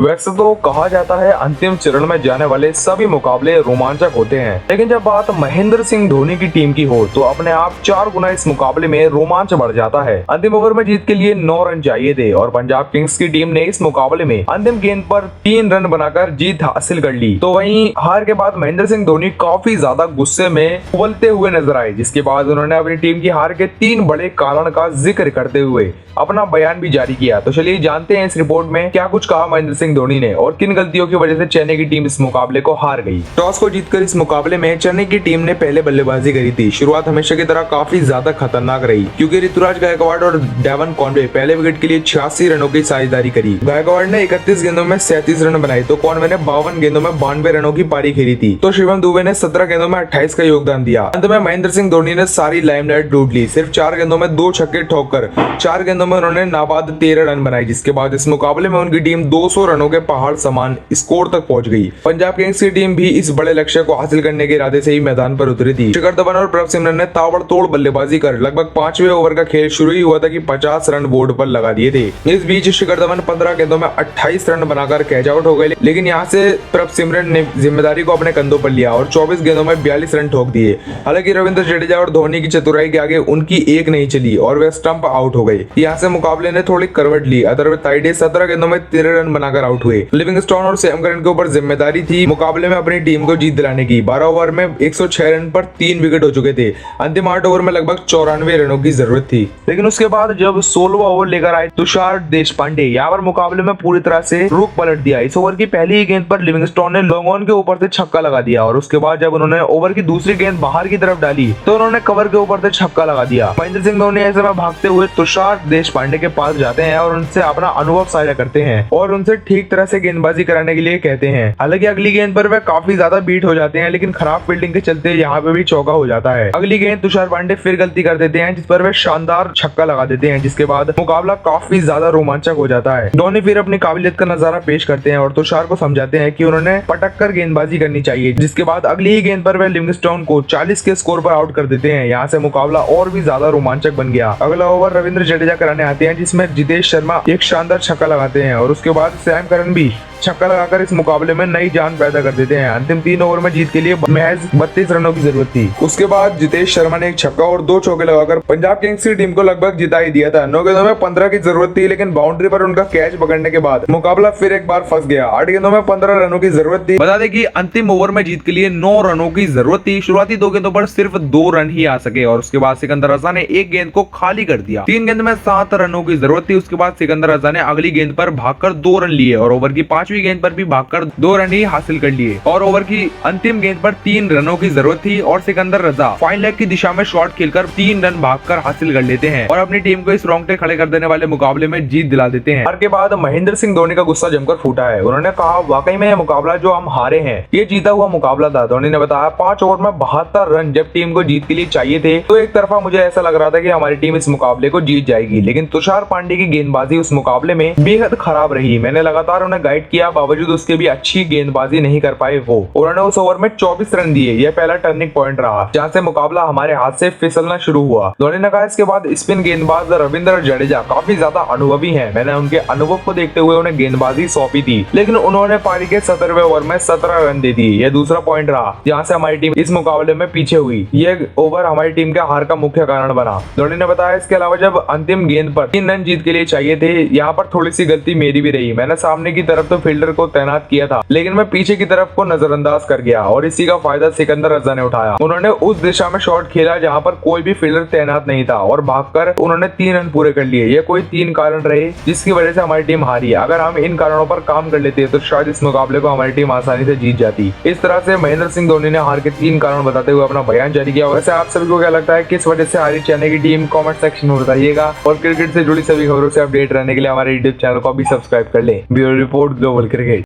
वैसे तो कहा जाता है अंतिम चरण में जाने वाले सभी मुकाबले रोमांचक होते हैं, लेकिन जब बात महेंद्र सिंह धोनी की टीम की हो तो अपने आप 4 गुना इस मुकाबले में रोमांच बढ़ जाता है। अंतिम ओवर में जीत के लिए 9 रन चाहिए थे और पंजाब किंग्स की टीम ने इस मुकाबले में अंतिम गेंद पर 3 रन बनाकर जीत हासिल कर ली। तो वहीं हार के बाद महेंद्र सिंह धोनी काफी ज्यादा गुस्से में उबलते हुए नजर आए, जिसके बाद उन्होंने अपनी टीम की हार के 3 बड़े कारण का जिक्र करते हुए अपना बयान भी जारी किया। तो चलिए जानते हैं इस रिपोर्ट में क्या कुछ कहा महेंद्र सिंह धोनी ने और किन गलतियों की वजह से चेन्नई की टीम इस मुकाबले को हार गई। टॉस को जीतकर इस मुकाबले में चेन्नई की टीम ने पहले बल्लेबाजी करी थी। शुरुआत हमेशा की तरह काफी ज्यादा खतरनाक रही क्योंकि ऋतुराज गायकवाड़ और डेवन कॉनवे पहले विकेट के लिए 86 रनों की साझेदारी करी। गायकवाड़ ने 31 गेंदों में 37 रन बनाए तो कॉनवे ने 52 गेंदों में 92 रनों की पारी खेली थी। तो शिवम दुबे ने 17 गेंदों में 28 का योगदान दिया। अंत में महेंद्र सिंह धोनी ने सारी लाइमलाइट लूट ली। सिर्फ 4 गेंदों में 2 छक्के ठोककर 4 गेंदों में उन्होंने नाबाद 13 रन बनाए, जिसके बाद इस मुकाबले में उनकी टीम 200 रनों के पहाड़ समान स्कोर तक पहुंच गई। पंजाब किंग्स की टीम भी इस बड़े लक्ष्य को हासिल करने के इरादे से ही मैदान पर उतरी थी। शिखर धवन और प्रभ सिमरन ने ताबड़तोड़ बल्लेबाजी कर लगभग 5वें ओवर का खेल शुरू ही हुआ था कि 50 रन बोर्ड पर लगा दिए थे। इस बीच शिखर धवन 15 गेंदों में 28 रन बनाकर कैच आउट हो गए, लेकिन यहाँ से प्रभ सिमरन ने जिम्मेदारी को अपने कंधों पर लिया और 24 गेंदों में 42 रन ठोक दिए। हालांकि रविंद्र जडेजा और धोनी की चतुराई के आगे उनकी एक नहीं चली और वे स्टंप आउट हो गए। यहाँ से मुकाबले ने थोड़ी करवट ली। अदरवाइज 17 गेंदों में 13 रन बनाकर आउट हुए। लिविंगस्टोन और सैम करन के ऊपर जिम्मेदारी थी मुकाबले में अपनी टीम को जीत दिलाने की। 12 ओवर में 106 रन पर 3 विकेट हो चुके थे। अंतिम 8 ओवर में लगभग 94 रनों की जरूरत थी, लेकिन उसके बाद जब 16वां ओवर लेकर आए तुषार देशपांडे यहाँ पर मुकाबले में पूरी तरह से रुख पलट दिया। इस ओवर की पहली ही गेंद पर लिविंगस्टोन ने लॉन्ग ऑन के ऊपर से छक्का लगा दिया और उसके बाद जब उन्होंने ओवर की दूसरी गेंद बाहर की तरफ डाली तो उन्होंने कवर के ऊपर से छक्का लगा दिया। महेंद्र सिंह धोनी ऐसे में भागते हुए तुषार देशपांडे के पास जाते हैं और उनसे अपना अनुभव साझा करते हैं और उनसे ठीक तरह से गेंदबाजी कराने के लिए कहते हैं। हालांकि अगली गेंद पर वे काफी ज्यादा बीट हो जाते हैं, लेकिन खराब फील्डिंग के चलते यहाँ पे भी चौका हो जाता है। अगली गेंद तुषार पांडे फिर गलती कर देते हैं जिस पर वे शानदार छक्का लगा देते हैं, जिसके बाद मुकाबला काफी ज्यादा रोमांचक हो जाता है। धोनी फिर अपनी काबिलियत का नजारा पेश करते हैं और तुषार को समझाते हैं कि उन्होंने पटक कर गेंदबाजी करनी चाहिए, जिसके बाद अगली ही गेंद पर वे लिविंगस्टोन को 40 के स्कोर पर आउट कर देते हैं। यहाँ से मुकाबला और भी ज्यादा रोमांचक बन गया। अगला ओवर रविंद्र जडेजा कराने आते हैं जिसमें जितेश शर्मा एक शानदार छक्का लगाते हैं और उसके बाद सैम करन भी छक्का लगाकर इस मुकाबले में नई जान पैदा कर देते हैं। अंतिम 3 ओवर में जीत के लिए महज 32 रनों की जरूरत थी। उसके बाद जितेश शर्मा ने एक छक्का और 2 चौके लगाकर पंजाब किंग्स की टीम को लगभग जिता ही दिया था। 9 गेंदों में 15 की जरूरत थी, लेकिन बाउंड्री पर उनका कैच पकड़ने के बाद मुकाबला फिर एक बार फंस गया। 8 गेंदों में 15 रनों की जरूरत थी। बता दें कि अंतिम ओवर में जीत के लिए 9 रनों की जरूरत थी। शुरुआती 2 गेंदों पर सिर्फ 2 रन ही आ सके और उसके बाद सिकंदर रजा ने एक गेंद को खाली कर दिया। 3 गेंद में 7 रनों की जरूरत थी। उसके बाद सिकंदर रजा ने अगली गेंद पर भागकर 2 रन लिए और ओवर की 5वीं गेंद पर भी भागकर 2 रन ही हासिल कर लिए और ओवर की अंतिम गेंद पर 3 रनों की जरूरत थी और सिकंदर रजा फाइन लेग की दिशा में शॉट खेलकर 3 रन भागकर हासिल कर लेते हैं और अपनी टीम को इस रोंगटे खड़े कर देने वाले मुकाबले में जीत दिला देते हैं। हार के बाद महेंद्र सिंह धोनी का गुस्सा जमकर फूटा है। उन्होंने कहा, वाकई में यह मुकाबला जो हम हारे हैं ये जीता हुआ मुकाबला था। धोनी ने बताया, 5 ओवर में 72 रन जब टीम को जीत के लिए चाहिए थे तो एक तरफा मुझे ऐसा लग रहा था कि हमारी टीम इस मुकाबले को जीत जाएगी, लेकिन तुषार पांडे की गेंदबाजी उस मुकाबले में बेहद खराब रही। मैंने लगातार उन्हें गाइड किया, बावजूद उसके भी अच्छी गेंदबाजी नहीं कर पाए वो। उन्होंने उस ओवर में 24 रन दिए। यह पहला टर्निंग पॉइंट रहा जहां से मुकाबला हमारे हाथ से फिसलना शुरू हुआ। धोनी ने कहा, इसके बाद स्पिन गेंदबाज रविंद्र जडेजा काफी ज्यादा अनुभवी हैं। मैंने उनके अनुभव को देखते हुए उन्हें गेंदबाजी सौंपी थी, लेकिन उन्होंने पारी के 17वें ओवर में 17 रन दे दिए। यह दूसरा पॉइंट रहा जहां से हमारी टीम इस मुकाबले में पीछे हुई। यह ओवर हमारी टीम के हार का मुख्य कारण बना। धोनी ने बताया, इसके अलावा जब अंतिम गेंद पर 3 रन जीत के लिए चाहिए थे, यहाँ पर थोड़ी सी गलती मेरी भी रही। मैंने सामने की तरफ तो फील्डर को तैनात किया था, लेकिन मैं पीछे की तरफ को नजरअंदाज कर गया और इसी का फायदा सिकंदर रजा ने उठाया। उन्होंने उस दिशा में शॉट खेला जहां पर कोई भी फील्डर तैनात नहीं था और भागकर उन्होंने 3 रन पूरे कर लिए। ये कोई 3 कारण रहे जिसकी वजह से हमारी टीम हारी। अगर हम इन कारणों पर काम कर लेते तो शायद इस मुकाबले को हमारी टीम आसानी से जीत जाती। इस तरह से महेंद्र सिंह धोनी ने हार के 3 कारण बताते हुए अपना बयान जारी किया। वैसे आप सभी को क्या लगता है किस वजह से हारी चेन्नई की टीम? कमेंट सेक्शन में बताइएगा और क्रिकेट से जुड़ी सभी खबरों से अपडेट रहने के लिए हमारे यूट्यूब चैनल को भी सब्सक्राइब कर ले। Bureau report global cricket.